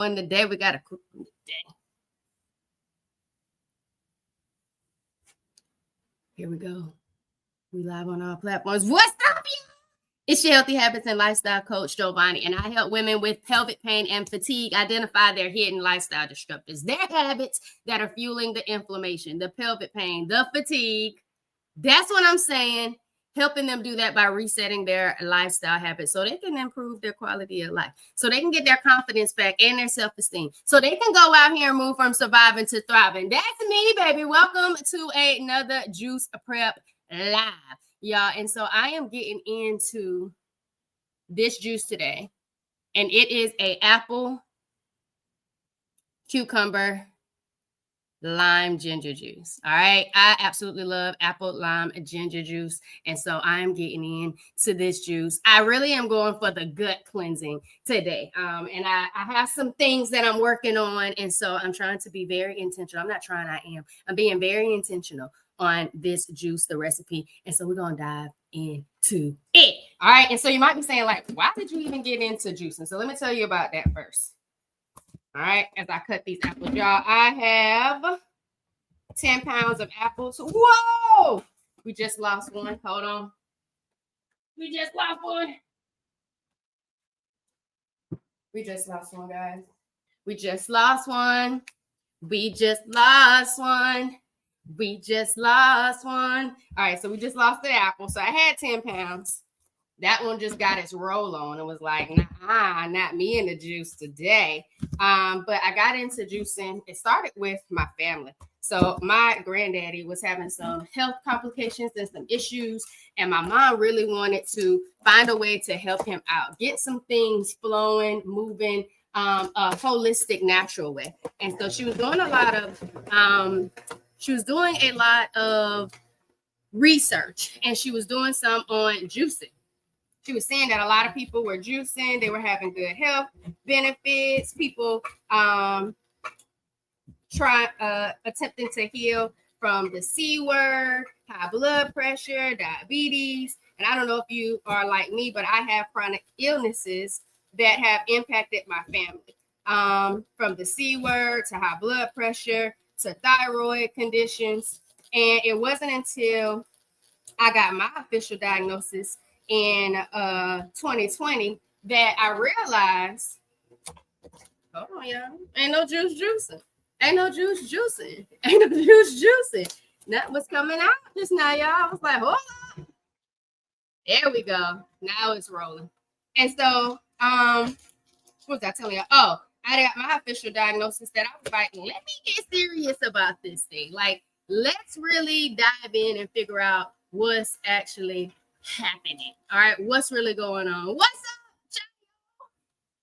on the day. We got to cook on the day. Here we go. We live on all platforms. What's up, y'all? It's your Healthy Habits and Lifestyle Coach, Giovanni, and I help women with pelvic pain and fatigue identify their hidden lifestyle disruptors, their habits that are fueling the inflammation, the pelvic pain, the fatigue. That's what I'm saying. Helping them do that by resetting their lifestyle habits so they can improve their quality of life, so they can get their confidence back and their self-esteem, so they can go out here and move from surviving to thriving. That's me, baby. Welcome to another Juice Prep Live, y'all. And so I am getting into this juice today, and it is a apple, cucumber, lime ginger juice. All right. I absolutely love apple, lime, and ginger juice. And so I am getting into this juice. I really am going for the gut cleansing today. And I have some things that I'm working on. And so I'm trying to be very intentional. I'm being very intentional on this juice, the recipe. And so we're going to dive into it. All right. And so you might be saying, like, why did you even get into juicing? So let me tell you about that first. All right, as I cut these apples, y'all, I have 10 pounds of apples. Whoa! We just lost one. Hold on. We just lost one. We just lost one, guys. We just lost one. We just lost one. We just lost one. All right, so we just lost the apple. So I had 10 pounds. That one just got its roll on and was like, nah, not me in the juice today. But I got into juicing. It started with my family. So my granddaddy was having some health complications and some issues. And my mom really wanted to find a way to help him out, get some things flowing, moving, a holistic, natural way. And so she was doing a lot of research, and she was doing some on juicing. She was saying that a lot of people were juicing. They were having good health benefits. People attempting to heal from the C word, high blood pressure, diabetes. And I don't know if you are like me, but I have chronic illnesses that have impacted my family. From the C word to high blood pressure to thyroid conditions. And it wasn't until I got my official diagnosis in 2020 that I realized, hold on, y'all, ain't no juice juicing. Ain't no juice juicing. Ain't no juice juicing. That was coming out just now, y'all. I was like, hold on. There we go. Now it's rolling. And so, what was I telling you? Oh, I got my official diagnosis that I was like, let me get serious about this thing. Like, let's really dive in and figure out what's actually happening. All right, what's really going on? What's up, John?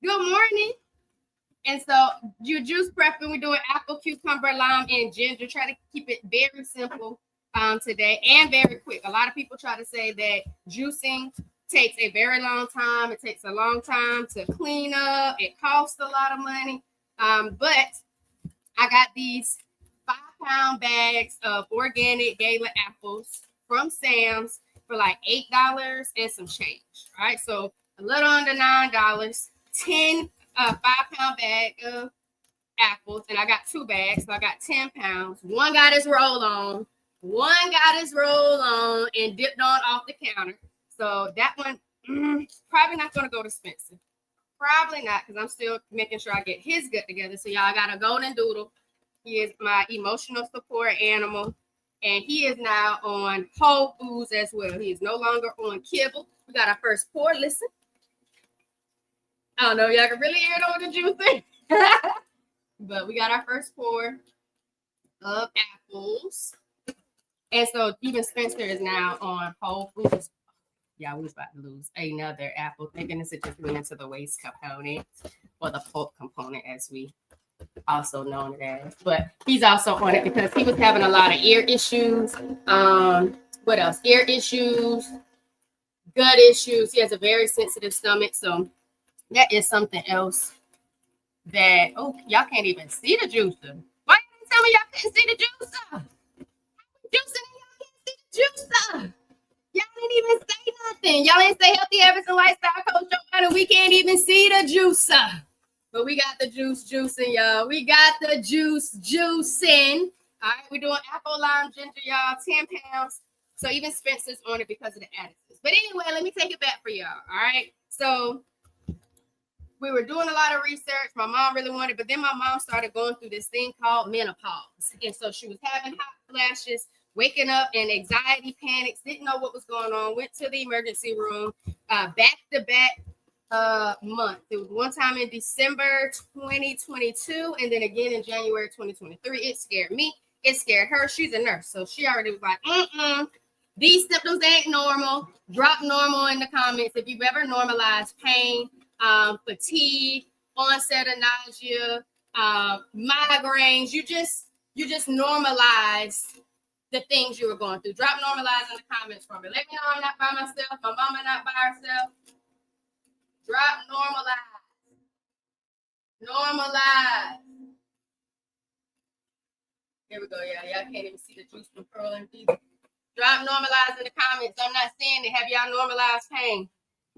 Good morning. And so you juice prepping. We're doing apple, cucumber, lime, and ginger. Try to keep it very simple today and very quick. A lot of people try to say that juicing takes a very long time. It takes a long time to clean up. It costs a lot of money. But I got these 5-pound bags of organic gala apples from Sam's for like $8 and some change. All right, so a little under $9, 5-pound bag of apples, and I got 2 bags, so I got 10 pounds. One got his roll on, and dipped on off the counter. So that one probably not going to go to Spencer. Probably not, because I'm still making sure I get his gut together. So y'all got a golden doodle. He is my emotional support animal. And he is now on Whole Foods as well. He is no longer on kibble. We got our first pour. Listen. I don't know. Y'all can really hear it on the juice. But we got our first pour of apples. And so even Spencer is now on Whole Foods. Yeah, we was about to lose another apple. Thank goodness it just went into the waste component, or the pulp component, as we also known it as. But he's also on it because he was having a lot of ear issues. What else? Ear issues, gut issues. He has a very sensitive stomach. So that is something else that, oh, y'all can't even see the juicer. Why didn't you tell me y'all couldn't see the juicer? Juicing and y'all can't see the juicer. Y'all didn't even say nothing. Y'all ain't say Healthy Habits and Lifestyle Coach Joanna. We can't even see the juicer. But we got the juice juicing, y'all. We got the juice juicing. All right, we're doing apple, lime, ginger, y'all, 10 pounds. So even Spencer's on it because of the additives. But anyway, let me take it back for y'all. All right. So we were doing a lot of research. My mom really wanted, but then my mom started going through this thing called menopause. And so she was having hot flashes, waking up in anxiety, panics, didn't know what was going on, went to the emergency room, back to back month. It was one time in December 2022 and then again in January 2023. It scared me. It scared her. She's a nurse. So she already was like, these symptoms ain't normal. Drop normal in the comments if you've ever normalized pain, fatigue, onset of nausea, migraines. You just normalize the things you were going through. Drop normalize in the comments for me. Let me know I'm not by myself. My mama not by herself. Drop normalize. Normalize. Here we go, y'all. Y'all can't even see the juice from curling. Drop normalize in the comments. I'm not seeing it. Have y'all normalized pain?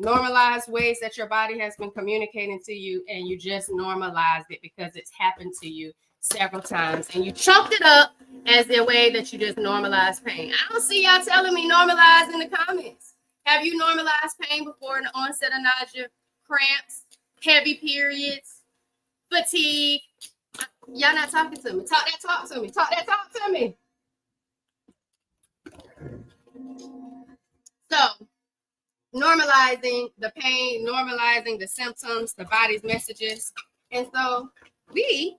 Normalize ways that your body has been communicating to you and you just normalized it because it's happened to you several times and you chunked it up as the way that you just normalize pain. I don't see y'all telling me normalize in the comments. Have you normalized pain before in the onset of nausea, cramps, heavy periods, fatigue? Y'all not talking to me. Talk to me. Talk to me. So normalizing the pain, normalizing the symptoms, the body's messages. And so we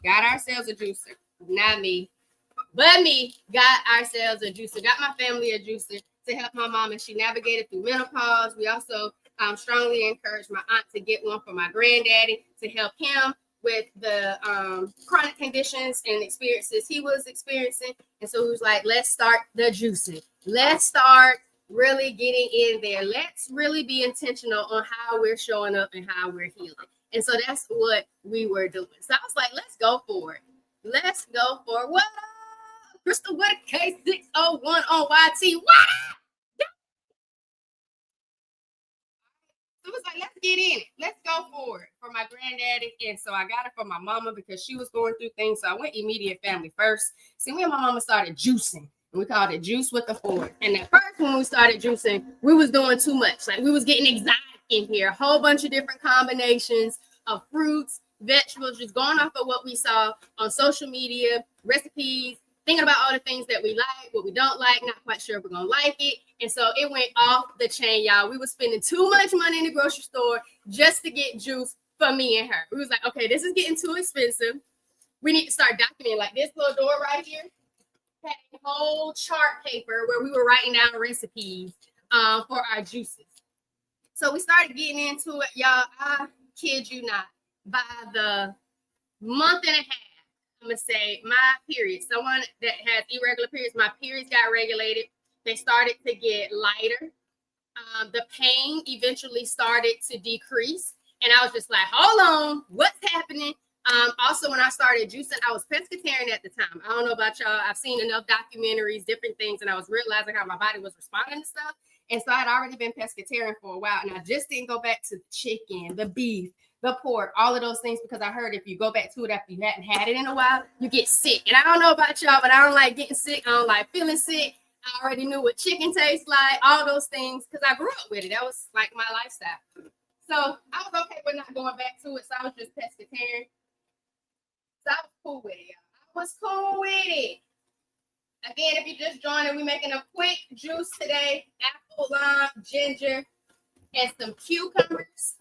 got ourselves a juicer. Not me, but me got ourselves a juicer. Got my family a juicer to help my mom as she navigated through menopause. We also strongly encouraged my aunt to get one for my granddaddy to help him with the chronic conditions and experiences he was experiencing. And so he was like, let's start the juicing. Let's start really getting in there. Let's really be intentional on how we're showing up and how we're healing. And so that's what we were doing. So I was like, let's go for it. Let's go for it. What up? Crystal with a K601 on YT. What up? So it was like, let's get in it. Let's go for it for my granddaddy. And so I got it for my mama because she was going through things. So I went immediate family first. See, me and my mama started juicing. And we called it juice with the Ford. And at first, when we started juicing, we was doing too much. Like we was getting exotic in here. A whole bunch of different combinations of fruits, vegetables, just going off of what we saw on social media, recipes, thinking about all the things that we like, what we don't like, not quite sure if we're going to like it. And so it went off the chain, y'all. We were spending too much money in the grocery store just to get juice for me and her. We was like, okay, this is getting too expensive. We need to start documenting. Like this little door right here had a whole chart paper where we were writing down recipes for our juices. So we started getting into it, y'all. I kid you not. By the month and a half, I'm going to say my period, someone that has irregular periods, my periods got regulated. They started to get lighter. The pain eventually started to decrease. And I was just like, hold on, what's happening? Also, when I started juicing, I was pescatarian at the time. I don't know about y'all. I've seen enough documentaries, different things, and I was realizing how my body was responding to stuff. And so I'd already been pescatarian for a while, and I just didn't go back to the chicken, the beef, the pork, all of those things, because I heard if you go back to it after you hadn't had it in a while, you get sick. And I don't know about y'all, but I don't like getting sick. I don't like feeling sick. I already knew what chicken tastes like, all those things, because I grew up with it. That was like my lifestyle. So I was okay with not going back to it. So I was just pescatarian. So I was cool with it, y'all. I was cool with it. Again, if you're just joining, we're making a quick juice today. Apple, lime, ginger, and some cucumbers.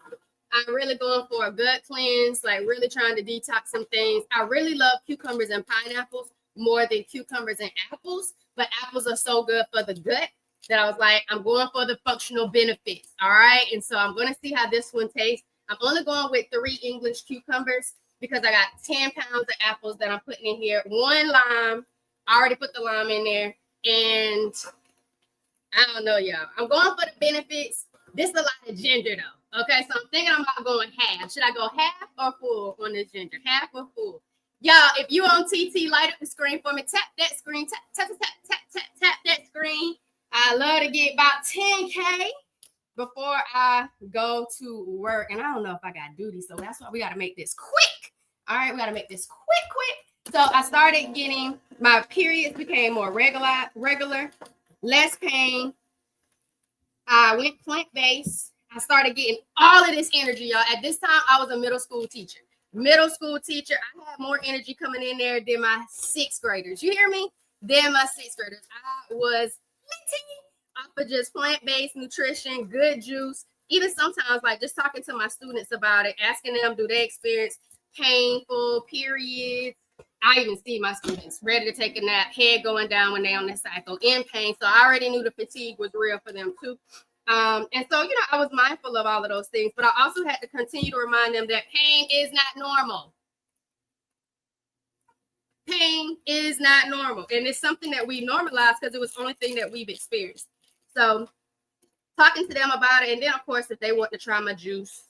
I'm really going for a gut cleanse, like really trying to detox some things. I really love cucumbers and pineapples more than cucumbers and apples, but apples are so good for the gut that I was like, I'm going for the functional benefits, all right? And so I'm going to see how this one tastes. I'm only going with 3 English cucumbers because I got 10 pounds of apples that I'm putting in here. 1 lime. I already put the lime in there. And I don't know, y'all. I'm going for the benefits. This is a lot of ginger, though. Okay, so I'm thinking I'm about going half. Should I go half or full on this ginger? Half or full? Y'all, if you on TT, light up the screen for me. Tap that screen. Tap that screen. I love to get about 10K before I go to work. And I don't know if I got duty, so that's why we got to make this quick. All right, we got to make this quick. So I started getting, my periods became more regular, less pain. I went plant-based. I started getting all of this energy, y'all. At this time, I was a middle school teacher. I had more energy coming in there than my sixth graders. You hear me? Than my sixth graders. I was off of just plant-based nutrition, good juice. Even sometimes, like just talking to my students about it, asking them, do they experience painful periods? I even see my students ready to take a nap, head going down when they're on their cycle, in pain. So I already knew the fatigue was real for them too. And so, I was mindful of all of those things, but I also had to continue to remind them that pain is not normal. Pain is not normal. And it's something that we normalize because it was the only thing that we've experienced. So talking to them about it. And then, of course, if they want to try my juice,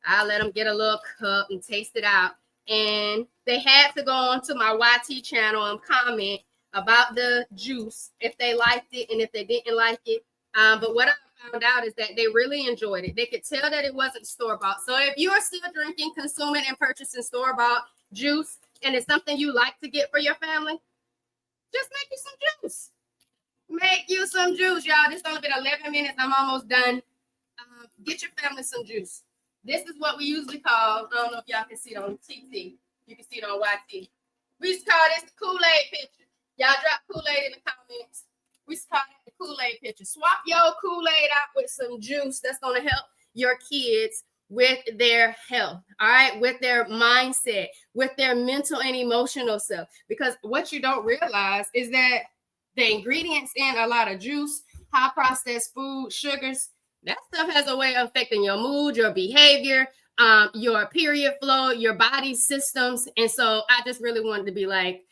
I let them get a little cup and taste it out. And they had to go on to my YT channel and comment about the juice if they liked it and if they didn't like it. But what I found out is that they really enjoyed it. They could tell that it wasn't store-bought. So if you are still drinking, consuming, and purchasing store-bought juice, and it's something you like to get for your family, just make you some juice. Make you some juice, y'all. This only been 11 minutes. I'm almost done. Get your family some juice. This is what we usually call, I don't know if y'all can see it on TT. You can see it on YT. We used to call this the Kool-Aid picture. Y'all drop Kool-Aid in the comments. We used to call it the Kool-Aid picture. Swap your Kool-Aid out with some juice that's going to help your kids with their health, all right, with their mindset, with their mental and emotional self. Because what you don't realize is that the ingredients in a lot of juice, high processed food, sugars, that stuff has a way of affecting your mood, your behavior, your period flow, your body systems. And so I just really wanted to be like,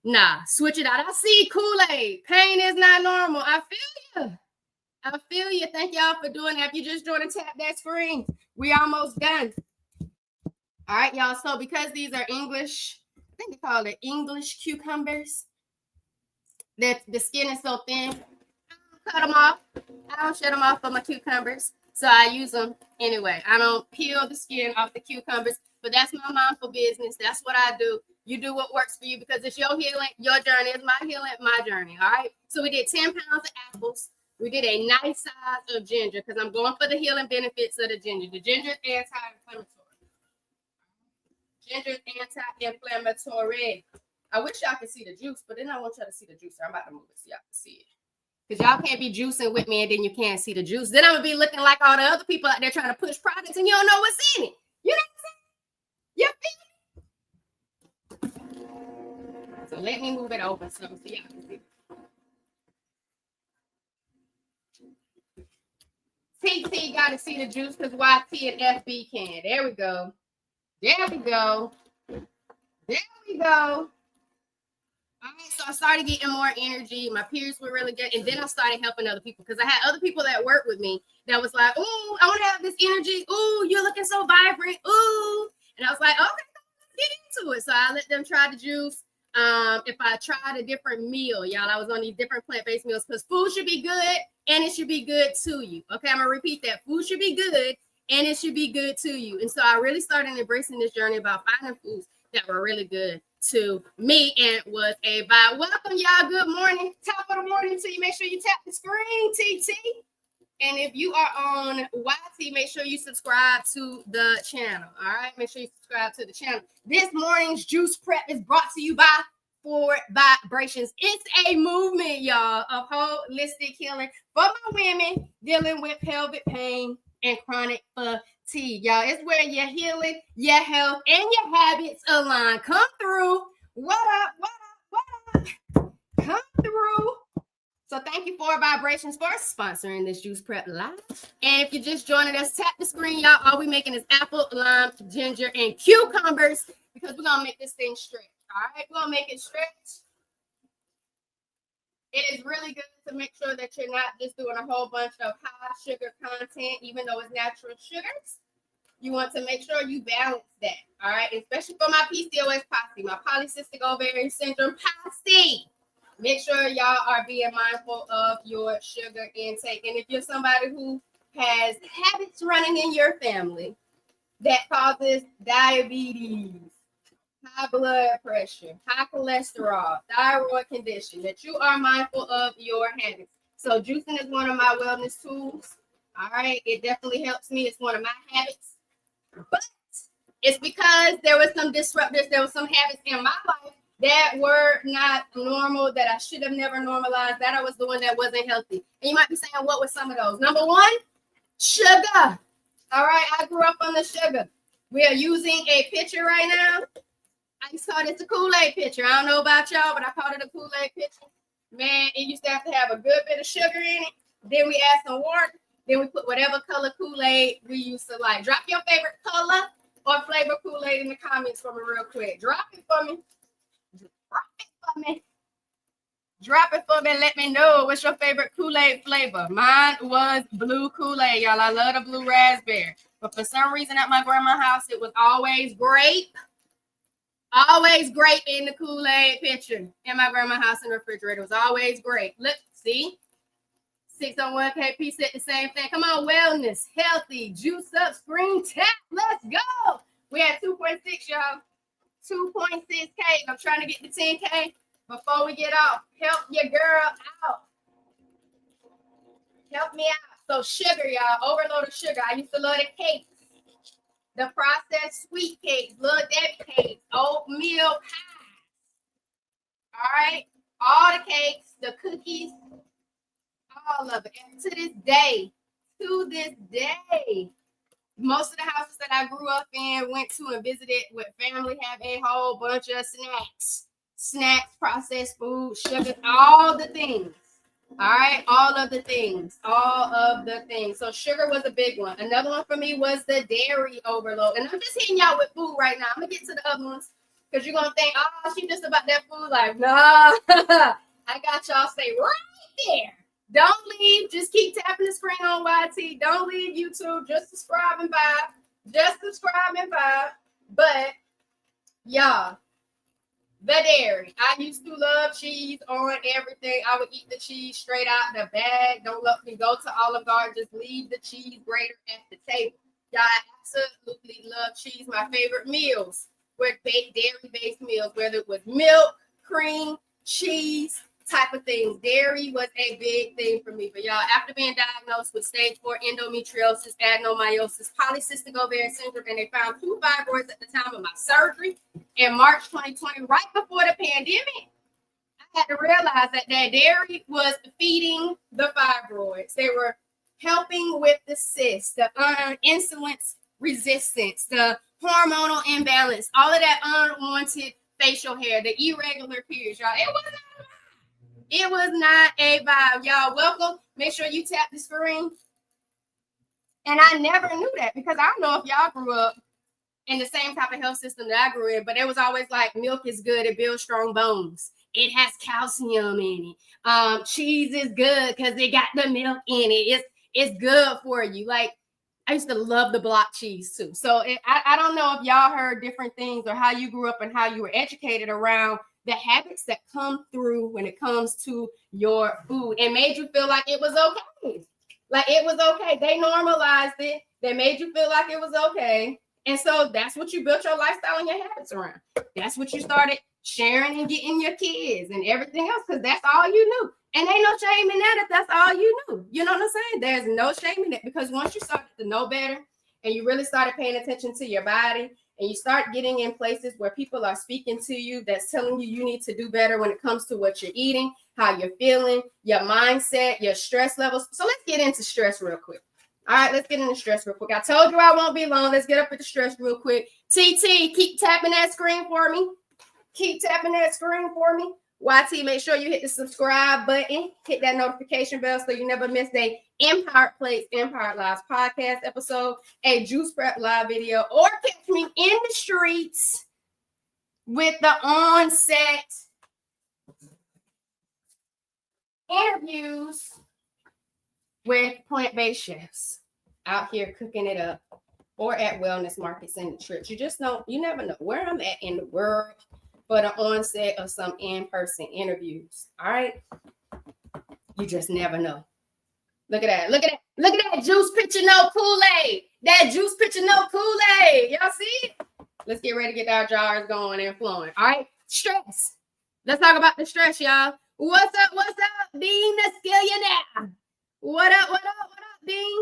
nah, switch it out. I see Kool-Aid. Pain is not normal. I feel you. Thank y'all for doing that. If you just joined and tap that screen, we almost done. All right, y'all. So because these are English, I think they call it English cucumbers, that the skin is so thin, cut them off. I don't shut them off for my cucumbers. So I use them anyway. I don't peel the skin off the cucumbers, but that's my mindful business. That's what I do. You do what works for you because it's your healing, your journey. It's my healing, my journey. All right. So we did 10 pounds of apples. We did a nice size of ginger because I'm going for the healing benefits of the ginger. The ginger is anti-inflammatory. Ginger is anti-inflammatory. I wish y'all could see the juice, but then I want y'all to see the juice. So I'm about to move it so y'all can see it. Because y'all can't be juicing with me and then you can't see the juice. Then I'm going to be looking like all the other people out there trying to push products and you don't know what's in it. You know what I'm saying? You feel me? So let me move it over so y'all can see. TT got to see the juice because YT and FB can. There we go. There we go. There we go. All right, so I started getting more energy. My periods were really good. And then I started helping other people because I had other people that worked with me that was like, ooh, I want to have this energy. Ooh, you're looking so vibrant. Ooh. And I was like, okay, let's get into it. So I let them try the juice. If I tried a different meal, y'all, I was on these different plant-based meals because food should be good and it should be good to you. Okay, I'm going to repeat that. Food should be good and it should be good to you. And so I really started embracing this journey about finding foods that were really good to me and was a vibe. Welcome, y'all. Good morning. Top of the morning to you. Make sure you tap the screen, TT. And if you are on YT, make sure you subscribe to the channel. All right. Make sure you subscribe to the channel. This morning's juice prep is brought to you by Forward Vibrations. It's a movement, y'all, of holistic healing for my women dealing with pelvic pain and chronic fatigue. Y'all, it's where your healing, your health, and your habits align. Come through. What up? What up? What up? Come through. So thank you for Vibrations for sponsoring this juice prep live. And if you're just joining us, tap the screen, y'all. All we making is apple, lime, ginger, and cucumbers because we're gonna make this thing stretch. All right, we're gonna make it stretch. It is really good to make sure that you're not just doing a whole bunch of high sugar content, even though it's natural sugars. You want to make sure you balance that. All right, especially for my PCOS posse, my polycystic ovarian syndrome posse. Make sure y'all are being mindful of your sugar intake. And if you're somebody who has habits running in your family that causes diabetes, high blood pressure, high cholesterol, thyroid condition, that you are mindful of your habits. So juicing is one of my wellness tools. All right. It definitely helps me. It's one of my habits. But it's because there was some disruptors, there was some habits in my life that were not normal, that I should have never normalized, that I was the one that wasn't healthy. And you might be saying, what were some of those? Number one, sugar. All right, I grew up on the sugar. We are using a picture right now. I just call this a Kool-Aid picture. I don't know about y'all, but I call it a Kool-Aid picture. Man, it used to have a good bit of sugar in it. Then we add some water. Then we put whatever color Kool-Aid we used to like. Drop your favorite color or flavor Kool-Aid in the comments for me real quick. Drop it for me. Drop it for me. Drop it for me. Let me know what's your favorite Kool-Aid flavor. Mine was blue Kool-Aid, y'all. I love the blue raspberry. But for some reason at my grandma's house, it was always grape. Always grape in the Kool-Aid picture. In my grandma's house in the refrigerator. It was always grape. Look, see? 601 KP said the same thing. Come on, wellness, healthy, juice up, screen tap. Let's go. We had 2.6, y'all. 2.6K. I'm trying to get to 10K before we get off. Help your girl out. Help me out. So sugar, y'all. Overload of sugar. I used to love the cakes. The processed sweet cakes, Little Debbie cakes, oatmeal pies. All right. All the cakes, the cookies, all of it. And to this day, most of the houses that I grew up in, went to and visited with family, have a whole bunch of snacks, processed food, sugar, all the things. All right, all of the things. So sugar was a big one. Another one for me was the dairy overload. And I'm just hitting y'all with food right now. I'm gonna get to the other ones because you're gonna think, oh, she just about that food life. No, I got y'all stay right there. Don't leave. Just keep tapping the screen on YT. Don't leave YouTube. Just subscribe and vibe. But y'all, the dairy. I used to love cheese on everything. I would eat the cheese straight out the bag. Don't let me go to Olive Garden. Just leave the cheese grater at the table. Y'all, I absolutely love cheese. My favorite meals were baked dairy-based meals, whether it was milk, cream, cheese, type of things. Dairy was a big thing for me. But y'all, after being diagnosed with stage 4 endometriosis, adenomyosis, polycystic ovarian syndrome, and they found 2 fibroids at the time of my surgery in March 2020, right before the pandemic, I had to realize that dairy was feeding the fibroids. They were helping with the cysts, the insulin resistance, the hormonal imbalance, all of that unwanted facial hair, the irregular periods, y'all. It was not a vibe, y'all. Welcome. Make sure you tap the screen. And I never knew that because I don't know if y'all grew up in the same type of health system that I grew in, but it was always like milk is good. It builds strong bones. It has calcium in it. Cheese is good because it got the milk in it. It's good for you. Like, I used to love the block cheese too. So I don't know if y'all heard different things or how you grew up and how you were educated around the habits that come through when it comes to your food and made you feel like it was okay. Like it was okay. They normalized it. They made you feel like it was okay. And so that's what you built your lifestyle and your habits around. That's what you started sharing and getting your kids and everything else because that's all you knew. And ain't no shame in that if that's all you knew. You know what I'm saying? There's no shame in it because once you started to know better and you really started paying attention to your body and you start getting in places where people are speaking to you that's telling you you need to do better when it comes to what you're eating, how you're feeling, your mindset, your stress levels. So let's get into stress real quick. All right, let's get into stress real quick. I told you I won't be long. Let's get up with the stress real quick. TT, keep tapping that screen for me. Keep tapping that screen for me. YT, make sure you hit the subscribe button. Hit that notification bell so you never miss a Empire Plates, Empire Lives podcast episode, a Juice Prep live video, or catch me in the streets with the on-set interviews with plant-based chefs out here cooking it up or at wellness markets in the trips. You never know where I'm at in the world for the onset of some in-person interviews. All right. You just never know. Look at that. Look at that juice picture, no Kool-Aid. That juice picture, no Kool-Aid. Y'all see it? Let's get ready to get our jars going and flowing. All right. Stress. Let's talk about the stress, y'all. What's up? What's up, Dean? The skillionaire. What up? What up? What up, Dean?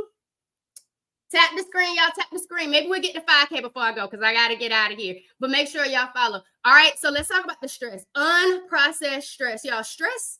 Tap the screen, y'all. Tap the screen. Maybe we'll get to 5K before I go because I got to get out of here. But make sure y'all follow. All right. So let's talk about the stress. Unprocessed stress. Y'all, stress,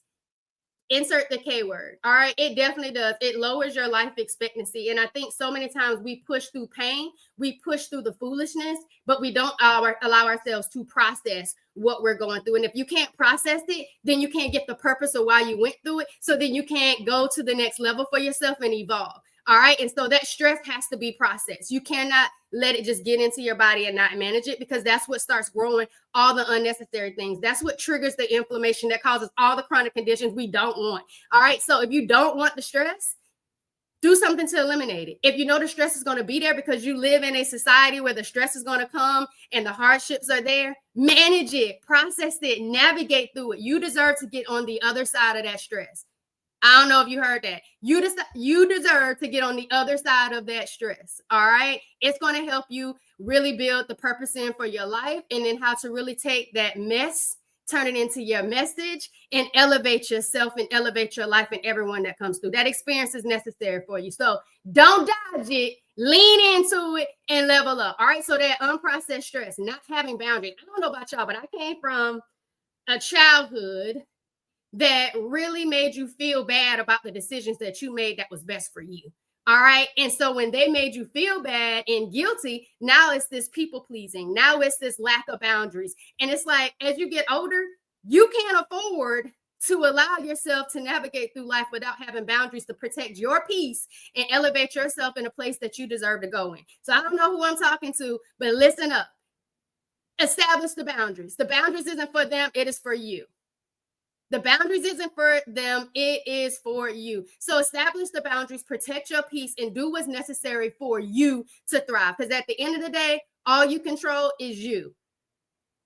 insert the K word. All right. It definitely does. It lowers your life expectancy. And I think so many times we push through pain, we push through the foolishness, but we don't allow ourselves to process what we're going through. And if you can't process it, then you can't get the purpose of why you went through it. So then you can't go to the next level for yourself and evolve. All right. And so that stress has to be processed. You cannot let it just get into your body and not manage it, because that's what starts growing all the unnecessary things. That's what triggers the inflammation that causes all the chronic conditions we don't want. All right. So if you don't want the stress, do something to eliminate it. If you know the stress is going to be there because you live in a society where the stress is going to come and the hardships are there, manage it, process it, navigate through it. You deserve to get on the other side of that stress. I don't know if you heard that. You deserve to get on the other side of that stress. All right. It's going to help you really build the purpose in for your life, and then how to really take that mess, turn it into your message, and elevate yourself and elevate your life and everyone that comes through. That experience is necessary for you. So don't dodge it. Lean into it and level up. All right. So that unprocessed stress, not having boundaries. I don't know about y'all, but I came from a childhood that really made you feel bad about the decisions that you made that was best for you. All right. And so when they made you feel bad and guilty, now it's this people pleasing. Now it's this lack of boundaries. And it's like, as you get older, you can't afford to allow yourself to navigate through life without having boundaries to protect your peace and elevate yourself in a place that you deserve to go in. So I don't know who I'm talking to, but listen up. Establish the boundaries. The boundaries isn't for them. It is for you. The boundaries isn't for them. It is for you. So establish the boundaries, protect your peace, and do what's necessary for you to thrive. Because at the end of the day, all you control is you.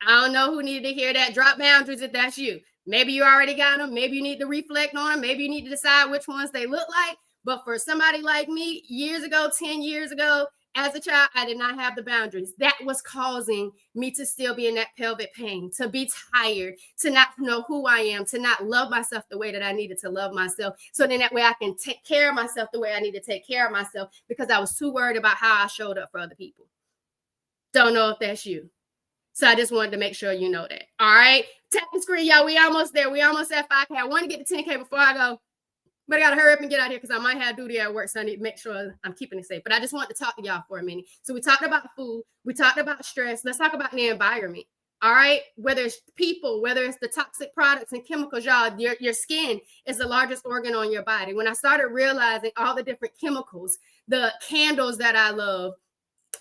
I don't know who needed to hear that. Drop boundaries if that's you. Maybe you already got them. Maybe you need to reflect on them. Maybe you need to decide which ones they look like. But for somebody like me, years ago, 10 years ago, as a child, I did not have the boundaries. That was causing me to still be in that pelvic pain, to be tired, to not know who I am, to not love myself the way that I needed to love myself. So then that way I can take care of myself the way I need to take care of myself, because I was too worried about how I showed up for other people. Don't know if that's you. So I just wanted to make sure you know that. All right. Tap the screen, y'all. We almost there. We almost at 5K. I want to get to 10K before I go. But I got to hurry up and get out here because I might have duty at work. So I need to make sure I'm keeping it safe. But I just want to talk to y'all for a minute. So we talked about food. We talked about stress. Let's talk about the environment. All right. Whether it's people, whether it's the toxic products and chemicals, y'all, your skin is the largest organ on your body. When I started realizing all the different chemicals, the candles that I love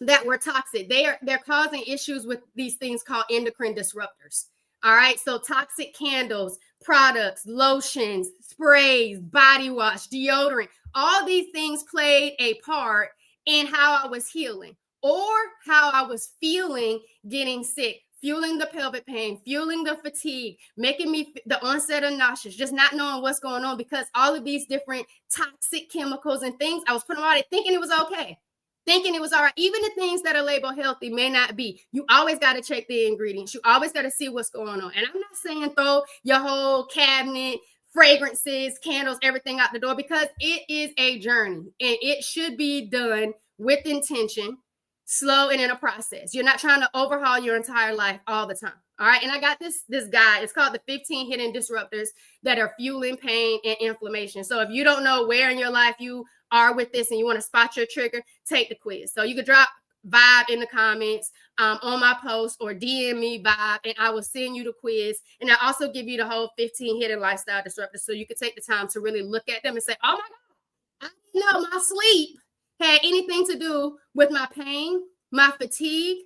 that were toxic, they're causing issues with these things called endocrine disruptors. All right. So toxic candles, products, lotions, sprays, body wash, deodorant, all these things played a part in how I was healing or how I was feeling getting sick, fueling the pelvic pain, fueling the fatigue, making me the onset of nausea, just not knowing what's going on, because all of these different toxic chemicals and things, I was putting on it thinking it was okay. Thinking it was all right. Even the things that are labeled healthy may not be. You always got to check the ingredients. You always got to see what's going on. And I'm not saying throw your whole cabinet, fragrances, candles, everything out the door, because it is a journey and it should be done with intention, slow and in a process. You're not trying to overhaul your entire life all the time. All right. And I got this guide. It's called the 15 hidden disruptors that are fueling pain and inflammation. So if you don't know where in your life you are with this and you want to spot your trigger, take the quiz. So you could drop vibe in the comments on my post, or DM me vibe, and I will send you the quiz. And I also give you the whole 15 hidden lifestyle disruptors, so you can take the time to really look at them and say, oh my God, I didn't know my sleep had anything to do with my pain, my fatigue.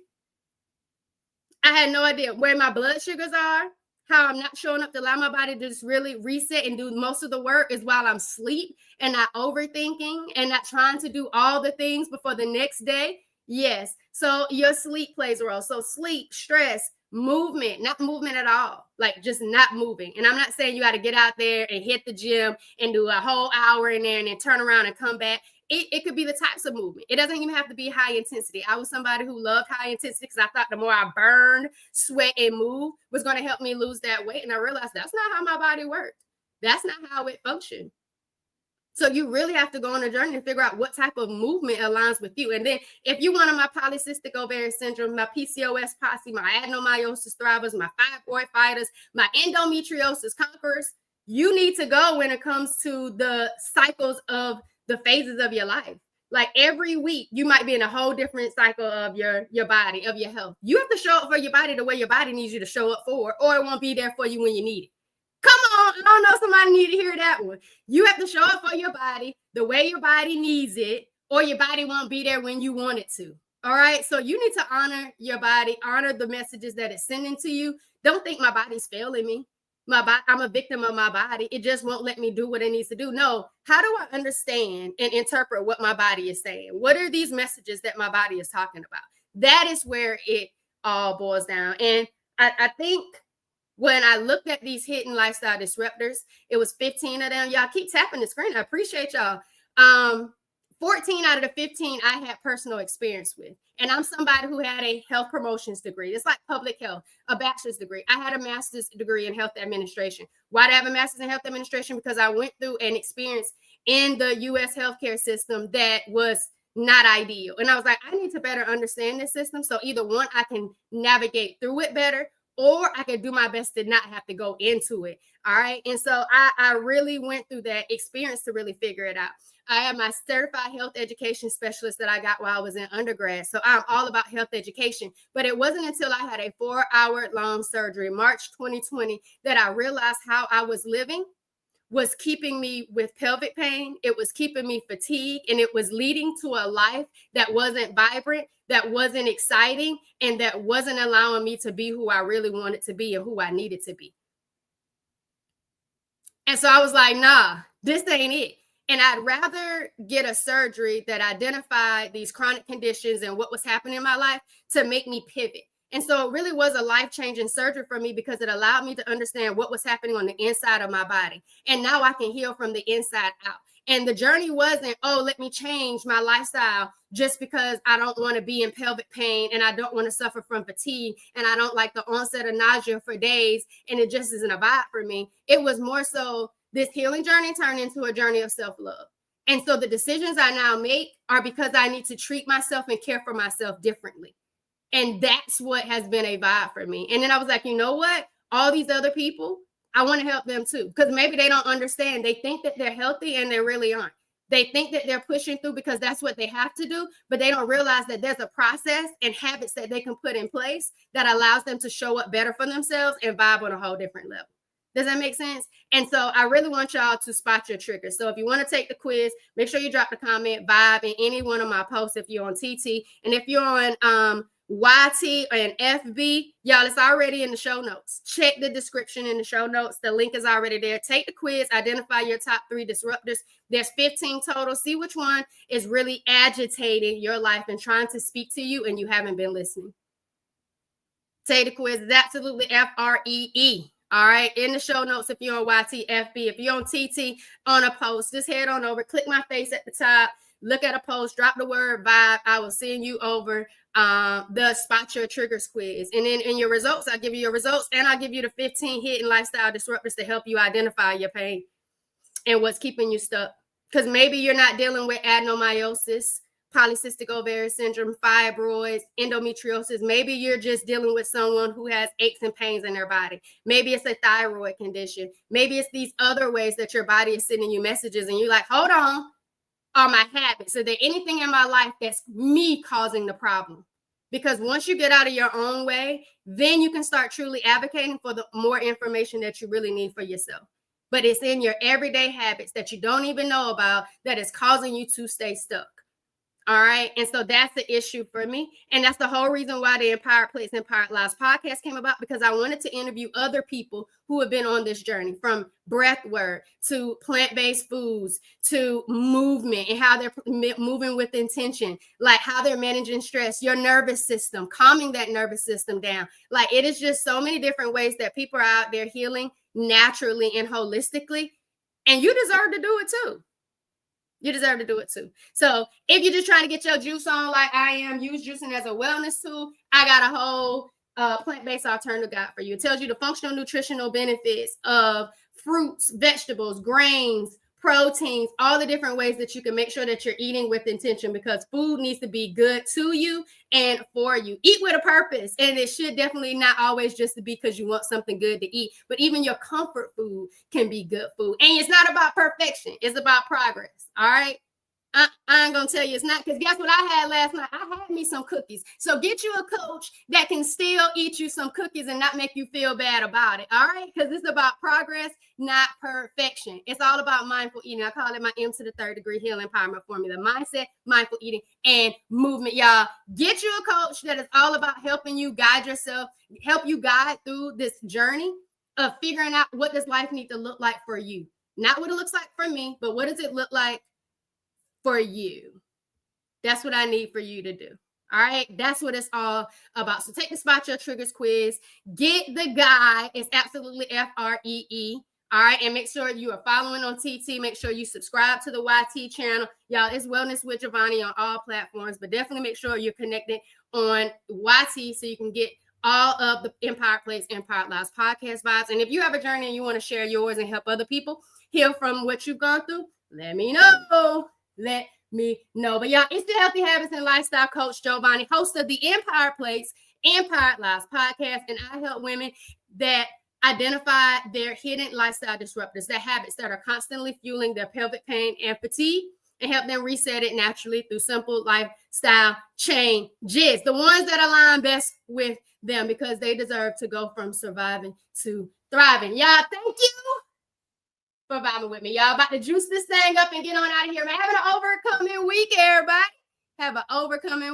I had no idea where my blood sugars are. How I'm not showing up to allow my body to just really reset and do most of the work is while I'm asleep and not overthinking and not trying to do all the things before the next day. Yes. So your sleep plays a role. So sleep, stress, movement, not movement at all, like just not moving. And I'm not saying you got to get out there and hit the gym and do a whole hour in there and then turn around and come back. it could be the types of movement. It doesn't even have to be high intensity. I was somebody who loved high intensity because I thought the more I burned, sweat, and move was going to help me lose that weight. And I realized that's not how my body worked. That's not how it functioned. So you really have to go on a journey to figure out what type of movement aligns with you. And then if you want my polycystic ovarian syndrome, my PCOS posse, my adenomyosis thrivers, my fibroid fighters, my endometriosis conquerors, you need to go when it comes to the cycles of the phases of your life. Like every week, you might be in a whole different cycle of your body, of your health. You have to show up for your body the way your body needs you to show up for, or it won't be there for you when you need it. Come on, I don't know, somebody need to hear that one. You have to show up for your body the way your body needs it, or your body won't be there when you want it to. All right, so you need to honor your body, honor the messages that it's sending to you. Don't think my body's failing me. I'm a victim of my body. It just won't let me do what it needs to do. No, how do I understand and interpret what my body is saying? What are these messages that my body is talking about? That is where it all boils down. And I think when I looked at these hidden lifestyle disruptors, it was 15 of them. Y'all keep tapping the screen. I appreciate y'all. 14 out of the 15 I had personal experience with. And I'm somebody who had a health promotions degree. It's like public health, a bachelor's degree. I had a master's degree in health administration. Why did I have a master's in health administration? Because I went through an experience in the U.S. healthcare system that was not ideal. And I was like, I need to better understand this system. So either one, I can navigate through it better, or I can do my best to not have to go into it. All right. And so I really went through that experience to really figure it out. I have my certified health education specialist that I got while I was in undergrad. So I'm all about health education. But it wasn't until I had a 4-hour-long surgery, March 2020, that I realized how I was living was keeping me with pelvic pain. It was keeping me fatigued, and it was leading to a life that wasn't vibrant, that wasn't exciting, and that wasn't allowing me to be who I really wanted to be and who I needed to be. And so I was like, nah, this ain't it. And I'd rather get a surgery that identified these chronic conditions and what was happening in my life to make me pivot. And so it really was a life-changing surgery for me because it allowed me to understand what was happening on the inside of my body. And now I can heal from the inside out. And the journey wasn't, oh, let me change my lifestyle just because I don't want to be in pelvic pain and I don't want to suffer from fatigue and I don't like the onset of nausea for days and it just isn't a vibe for me. It was more so this healing journey turned into a journey of self-love. And so the decisions I now make are because I need to treat myself and care for myself differently. And that's what has been a vibe for me. And then I was like, you know what? All these other people, I want to help them too. Because maybe they don't understand. They think that they're healthy and they really aren't. They think that they're pushing through because that's what they have to do. But they don't realize that there's a process and habits that they can put in place that allows them to show up better for themselves and vibe on a whole different level. Does that make sense? And so I really want y'all to spot your triggers. So if you want to take the quiz, make sure you drop the comment, vibe in any one of my posts if you're on TT. And if you're on YT and FB, y'all, it's already in the show notes. Check the description in the show notes. The link is already there. Take the quiz, identify your top 3 disruptors. There's 15 total. See which one is really agitating your life and trying to speak to you and you haven't been listening. Take the quiz. It's absolutely FREE. All right, in the show notes if you're on YT, FB, if you're on TT, on a post, just head on over, click my face at the top, look at a post, drop the word vibe. I will send you over the Spot Your Triggers quiz. And then in your results, I'll give you your results and I'll give you the 15 hidden lifestyle disruptors to help you identify your pain and what's keeping you stuck. Because maybe you're not dealing with adenomyosis, polycystic ovarian syndrome, fibroids, endometriosis. Maybe you're just dealing with someone who has aches and pains in their body. Maybe it's a thyroid condition. Maybe it's these other ways that your body is sending you messages and you're like, hold on, are my habits? Is there anything in my life that's me causing the problem? Because once you get out of your own way, then you can start truly advocating for the more information that you really need for yourself. But it's in your everyday habits that you don't even know about that is causing you to stay stuck. All right. And so that's the issue for me. And that's the whole reason why the Empowered Plates, Empowered Lives podcast came about, because I wanted to interview other people who have been on this journey, from breath work to plant-based foods to movement and how they're moving with intention, like how they're managing stress, your nervous system, calming that nervous system down. Like, it is just so many different ways that people are out there healing naturally and holistically. And you deserve to do it too. You deserve to do it too. So if you're just trying to get your juice on like I am, use juicing as a wellness tool, I got a whole plant-based alternative guide for you. It tells you the functional nutritional benefits of fruits, vegetables, grains, proteins, all the different ways that you can make sure that you're eating with intention, because food needs to be good to you and for you. Eat with a purpose, and it should definitely not always just be because you want something good to eat, but even your comfort food can be good food. And it's not about perfection, it's about progress. All right. I ain't gonna tell you it's not, because guess what I had last night? I had me some cookies. So get you a coach that can still eat you some cookies and not make you feel bad about it. All right, because it's about progress, not perfection. It's all about mindful eating. I call it my M to the third degree healing empowerment formula: mindset, mindful eating, and movement. Y'all, get you a coach that is all about helping you guide yourself, help you guide through this journey of figuring out what does life need to look like for you. Not what it looks like for me, but what does it look like for you? That's what I need for you to do. All right, that's what it's all about. So take the Spot Your Triggers quiz, get the guide. It's absolutely FREE. All right, and make sure you are following on TT. Make sure you subscribe to the YT channel. Y'all, it's Wellness with Giovanni on all platforms, but definitely make sure you're connected on YT so you can get all of the Empire Plates, Empire Lives podcast vibes. And if you have a journey and you want to share yours and help other people heal from what you've gone through, let me know. Let me know. But y'all, it's the Healthy Habits and Lifestyle Coach Giovanni, host of the Empire Plates, Empire Lives podcast. And I help women that identify their hidden lifestyle disruptors, their habits that are constantly fueling their pelvic pain and fatigue, and help them reset it naturally through simple lifestyle changes, the ones that align best with them, because they deserve to go from surviving to thriving. Y'all, thank you for vibing with me. Y'all about to juice this thing up and get on out of here, man. Have an overcoming week, everybody. Have an overcoming